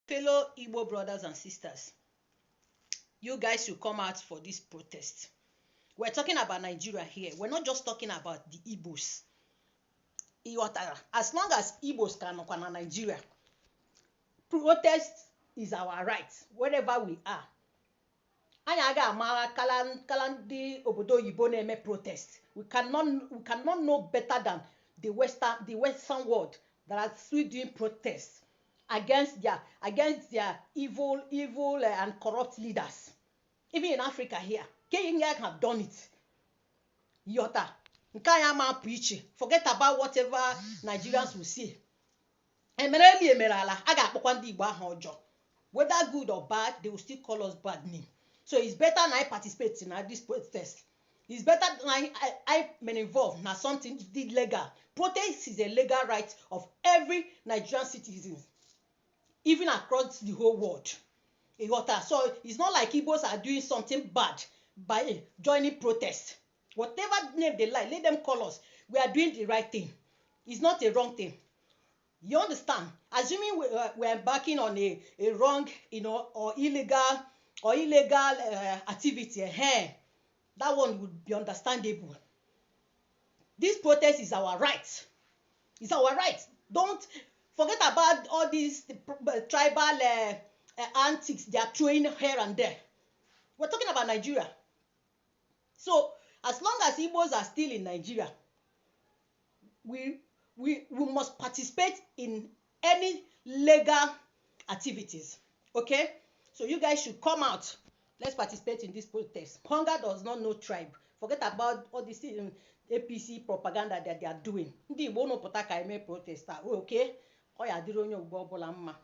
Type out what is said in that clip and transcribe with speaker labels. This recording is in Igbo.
Speaker 1: Fellow Igbo brothers and sisters, you guys should come out for this protest. We're talking about Nigeria here. We're not just talking about the Igbos. As long as Igbos can in Nigeria, protest is our right wherever we are. Anyị aga amara kala ndị obodo oyibo na-eme protest. We cannot know better than the Western world that are still doing protests against their evil and corrupt leaders. Even in Africa here, Kenya have done it. Yota, nkaya preach. Forget about whatever Nigerians will say. Whether good or bad, they will still call us bad name. So it's better than I participate in this protest. It's better than I been involved in something legal. Protest is a legal right of every Nigerian citizen, even across the whole world. So it's not like Igbos are doing something bad by joining protest. Whatever name they like, let them call us. We are doing the right thing. It's not a wrong thing. You understand? Assuming we're embarking on a wrong, or illegal activity, that one would be understandable. This protest is our right. It's our right. Don't forget about all these tribal antics they are throwing here and there. We're talking about Nigeria. So as long as Igbos are still in Nigeria, we must participate in any legal activities. Okay? So you guys should come out. Let's participate in this protest. Hunger does not know tribe. Forget about all this APC propaganda that they are doing. Ndị Igbo no pụta ka eme protest. Okay? Ọ ya dịrị onye Igbo ọbụla mma.